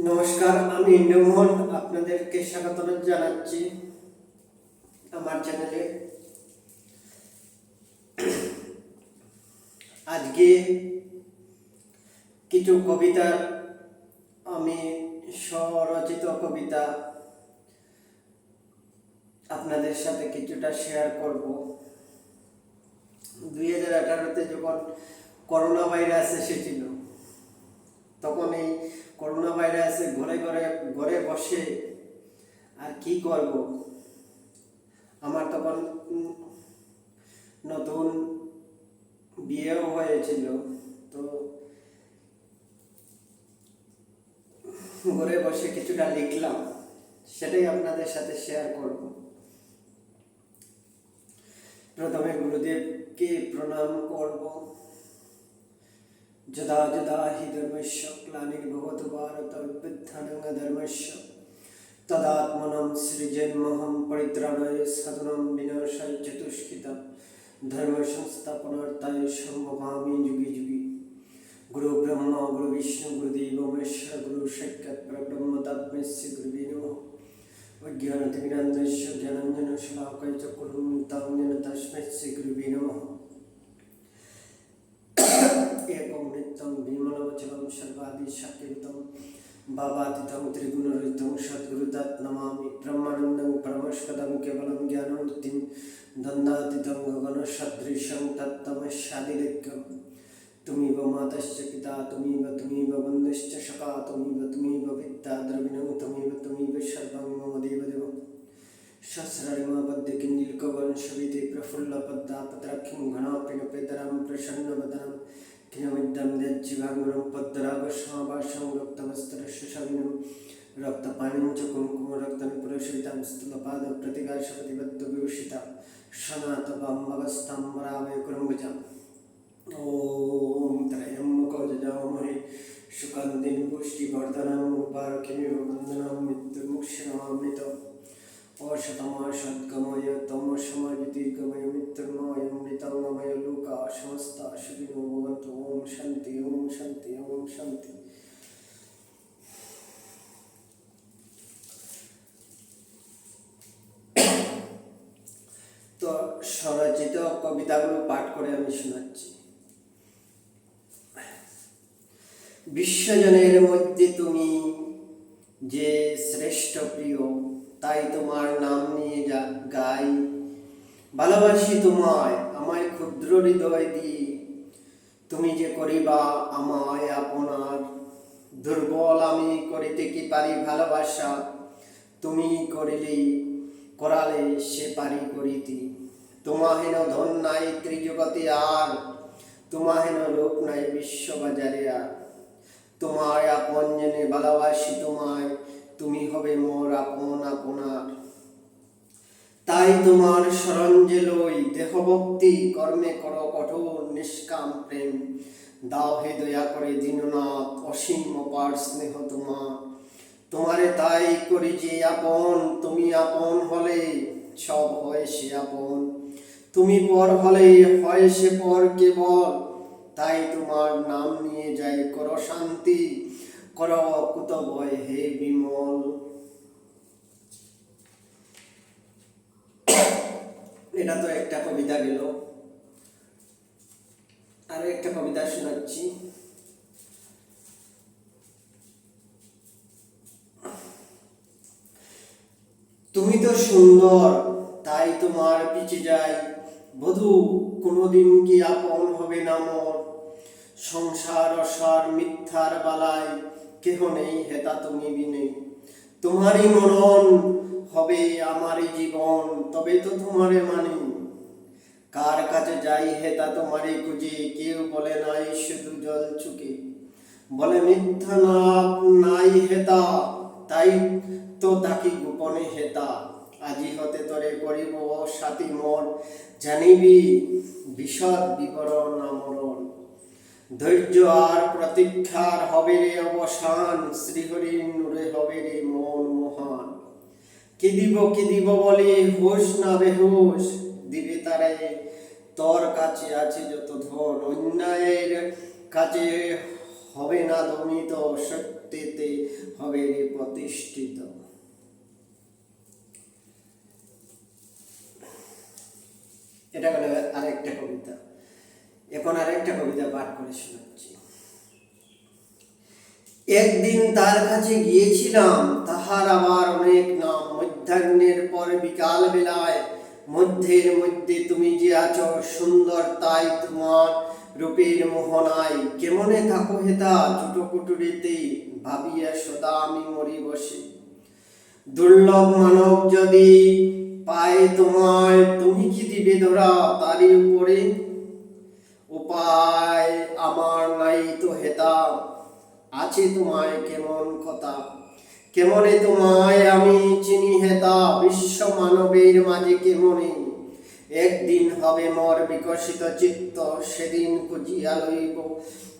নমস্কার, আমি ইন্দ্রমোহন আপনাদেরকে স্বাগত জানাচ্ছি আমার চ্যানেলে। আজকে কিছু কবিতা, আমি স্বরচিত কবিতা আপনাদের সাথে কিছুটা শেয়ার করব। 2018-তে যখন করোনা ভাইরাস এসেছিল, তখন এই করোনা ভাইরাসে ঘরে বসে আর কি করব, আমার তখন নতুন বিয়েও হয়েছিল, তো ঘরে বসে কিছুটা লিখলাম, সেটাই আপনাদের সাথে শেয়ার করব। প্রথমে গুরুদেবকে প্রণাম করব। যদা যদা হি ধর্মস্য গ্লানির্ভবতু ভারত অভ্যুত্থানং ধর্মস্য তদাত্মনঃ সৃজন্মহং পরিত্রাণায় সাধনাং বিনাশায় চ দুষ্কৃতং ধর্ম সংস্থাপনার্থায় সম্ভবামি যুগে যুগে। গুরু ব্রহ্মা গুরু বিষ্ণু গুরুদেব মহেশ্বর গুরু সাক্ষাৎ পরব্রহ্ম তস্मै শ্রী গুরুবে নমঃ। অজ্ঞানতিমিরান্ধস্য জ্ঞানাঞ্জনা শলাকয়া চক্ষুरुन्मिलितं येन तस्मै श्री गुरुवे नमः। एकं नित्यं विमलवचनं सर्वादिशक्तियुतं भावातीतं त्रिगुणरहितं सद्गुरुं नमामि। ब्रह्मानन्दं परमोष्पदं केवलं ज्ञानमूर्तिं द्वन्द्वातीतं गगनसदृशं तत्तमस्यादिलेख्यं। तुमीव मातश्च पिता तुमीव बन्धुश्च सखा तुमीव विद्या द्रविणं तुमीव सर्वं मम देवदेवं। सहस्ररिमाबद्धकिञ्जिल्कवंशविते प्रफुल्लपद्मापत्राख्यं घनापिनपेतरां प्रसन्नवदनं खिन्नमिदं यज्जीवाङ्गनं पद्मरागस्वाभासं रक्तवस्त्रशुशविनं रक्तपाणिं च कुङ्कुमरक्तनिपुरशोभितां स्थूलपादप्रतिकाशपतिबद्धविभूषितां सनातनामवस्थां वरावय कुरुम्भुजाम्। ओम त्रयंबको जजामहे सुगन्धिं पुष्टिवर्धनं उर्वारुकमिव वन्दनं मृत्युर्मुक्षीयमामृतम्। औषधमाशद्गमय तमसमजितिर्गमय मृत्युर्मयमृतममय लोका समस्ता सुखिनो भवन्तु। ओम शान्ति ओम शान्ति ओम शान्ति। তো স্বরচিত কবিতাগুলো পাঠ করে আমি শোনাচ্ছি। বিশ্বজনের মধ্যে তুমি যে শ্রেষ্ঠ প্রিয়, তাই তোমার নাম নিয়ে গাই। ভালোবাসি তোমায় আমায় ক্ষুদ্র হৃদয় দিয়ে, তুমি যে করিবা আমায় আপনার। দুর্বল আমি করিতে কি পারি ভালোবাসা, তুমি করালে সে পারি করিতে। তোমাহেন ধন নাই ত্রিজগতে আর, তোমাহেন লোক নাই বিশ্ববাজারে আর। তোমায় আপন জেনে ভালোবাসি তোমায়, তুমি হবে মোর আপন আপনার। তাই তোমার শরণ যে লই দেহভক্তি কর্মে করো কঠোর নিষ্কাম প্রেম। দাও হে দয়া করে দীননাথ অসীম অপার স্নেহ তোমার। তোমারে তাই করি যে আপন, তুমি আপন হলে সব হয় সে আপন। তুমি পর হলে হয় সে পর কেবল, তাই তোমার নাম নিয়ে যাই কর শান্তি, কর কুত ভয় হে বিমল। এটা তো একটা কবিতা গেল, আরো একটা কবিতা শোনাচ্ছি। তুমি তো সুন্দর তাই তোমার পিছে যাই, বধূ কোনোদিন কি আপন হবে না মোর। সংসার অসার মিথ্যার বালাই, কেহ নেই হেতা তুমি বিনে। তোমারই মরণ হবে আমারই জীবন, তবে তো তোমারে মানি। কার কাছে যাই হেতা তোমারে খুঁজে, কেউ বলে নাই শুধু জল চুকে। বলে মিথ্যা নাই হেতা, তাই তো তাকি গোপনে হেতা। আজি হতে তরে করিব সাথী মোর, জানিবি বিশদ বিবরণ আমরণ। ধৈর্য আর প্রতীক্ষার হবে রে অবসান, শ্রীহরির নূরে হবে রে মন মহান। কি দিব বলে হোস না বেহুশ, দিবে তারে তোর কাছে আছে যত ধন। অন্যায়ের কাছে হবে না দমিত, সত্যেতে হবে রে প্রতিষ্ঠিত। এটা হলো আরেকটা কবিতা। এখন আরেকটা কবিতা পাঠ করে শোনাচ্ছি। একদিন তার কাছে গিয়েছিলাম, তাহার আবার অনেক নাম। মধ্যাহ্নের পর বিকাল বেলায় মধ্যের মধ্যে তুমি যে আছো সুন্দর, তাই তোমার রূপের মোহনায়। কেমনে থাকো হেতা ছোট কুটুরিতে, ভাবিয়া সদা আমি মরি বসে। দুর্লভ মানব যদি পায় তোমায়, তুমি কি দিবে ধরা তারই উপরে? উপায় আমার নাই তো হেতা, আছে তোমায় কেমন কথা। কেমনে তোমায় আমি চিনি হেতা, বিশ্ব মানবের মাঝে কেমনে। একদিন হবে মোর বিকশিত চিত্ত, সেদিন খুঁজিয়া লইব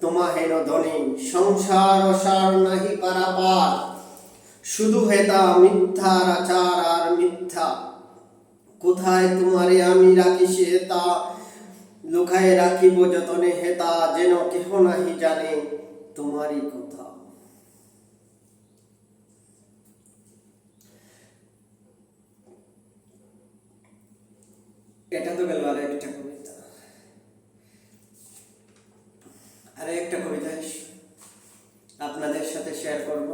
তোমাহেন ধনে। সংসার অসার নাহি পারাপার, শুধু হেতা মিথ্যার আচার আর মিথ্যা। কোথায় তোমারে আমি রাখি সে হেতা, লুকায়ে রাখিব যতনে হেতা, যেন কেহ নাহি জানে তোমারই কথা। এটা তো গেল আরেকটা কবিতা। আরেকটা কবিতা আপনাদের সাথে শেয়ার করব।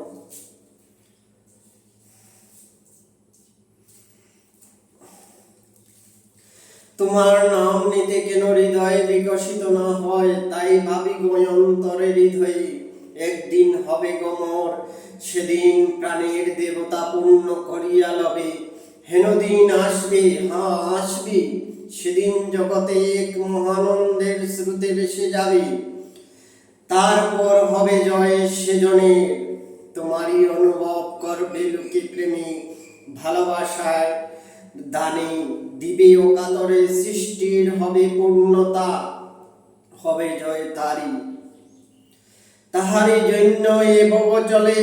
তোমার নাম নিতে কেন হৃদয় বিকশিত না হয়, তাই ভাবি গয়ন্তরে হৃদয়ে একদিন হবে গমর। সেদিন প্রাণের দেবতা পূর্ণ করিয়া লবে, হেন দিন আসবে, হা আসবে। সেদিন জগতে এক মহানন্দের শ্রুতে ভেসে যাবে, তারপর হবে জয় সেজনের। তোমারই অনুভব করবে লোকে প্রেমে, ভালোবাসায় দানে দিবে অকাতরে। সৃষ্টির হবে পূর্ণতা, হবে জয় তারি। তাহারি জন্য এ ভব চলে,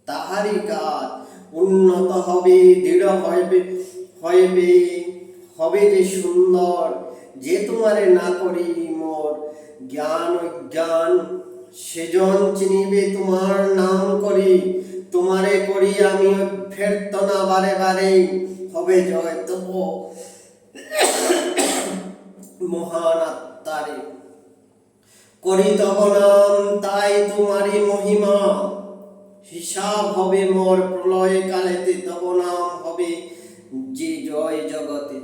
তাহারি কাজ উন্নত হবে, দৃঢ় হইবে হইবে হবে যে সুন্দর। যে তোমারে না করি মোর জ্ঞান অজ্ঞান, সেজন চিনিবে তোমার নাম করি। তোমারে করি আমি অভ্যর্থনা বারে বারে, হবে জয় তব মহান আত্মারে। করি তব নাম তাই তোমারই মহিমা, হিসাব হবে মোর প্রলয় কালেতে। তব নাম হবে যে জয় জগতে।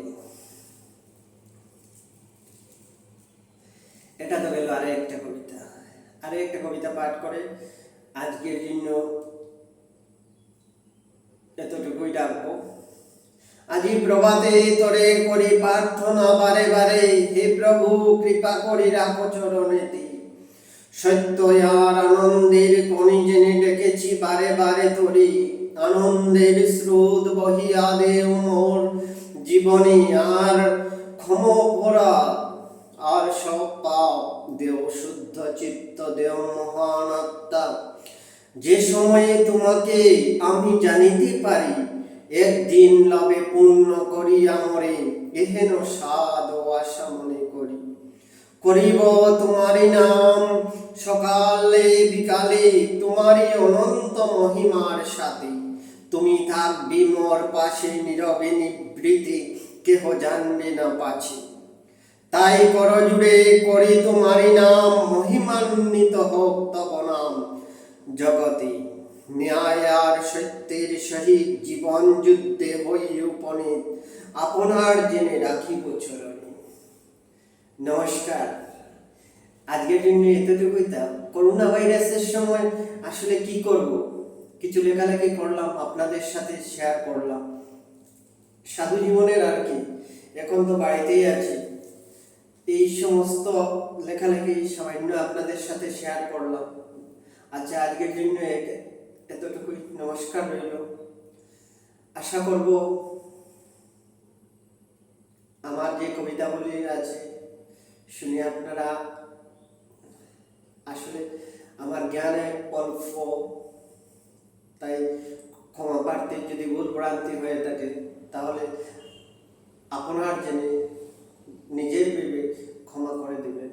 এটা তো গেল আরেকটা কবিতা। আরেকটা কবিতা পাঠ করে আজকের জন্য এতটুকুই ডাকবো। আজি প্রভাতে তরে করি প্রার্থনা বারে বারে, হে প্রভু কৃপা করি রাখো চরণেতে। সত্য আর আনন্দের কণি জেনে ডেকেছি বারে বারে তরি। আনন্দের স্রোত বহিয়া দেও মোর জীবনে, আর ক্ষম ভরা আর সব পাপ দেও শুদ্ধ চিত্ত দেও মহান আত্মা। যে সময়ে তোমাকে আমি জানিতে পারি, একদিন লবে পূর্ণ করিয়া মরে। এহেন সাধ ও আশা মনে করি, করিব তোমারই নাম সকালে বিকালে। তোমারই অনন্ত মহিমার সাথে, তুমি থাকবি মোর পাশে নীরবে নিভৃতে, কেহ জানবে না পাছে। তাই কর জুড়ে করি তোমারই নাম, মহিমান্বিত হোক তব নাম জগতে। ন্যায় আর সত্যের সহিত জীবন যুদ্ধে হই উপনীত, আপনার জেনে রাখিব চরণে। নমস্কার। আজকের জন্য এতটুকুই। তা করোনা ভাইরাসের সময় আসলে কি করব, কিছু লেখালেখি করলাম, আপনাদের সাথে শেয়ার করলাম। সাধু জীবনের আর কি, এখন তো বাড়িতেই আছি, এই সমস্ত লেখালেখি সামান্য আপনাদের সাথে শেয়ার করলাম। আচ্ছা, আজকের জন্য এতটুকুই। নমস্কার রইল। আশা করব আমার যে কবিতাগুলি আছে শুনে আপনারা, আসলে আমার জ্ঞানে অল্প, তাই ক্ষমা প্রার্থী। যদি ভুল ভ্রান্তি হয়ে থাকে তাহলে আপনার জেনে নিজের ভেবে ক্ষমা করে দেবেন।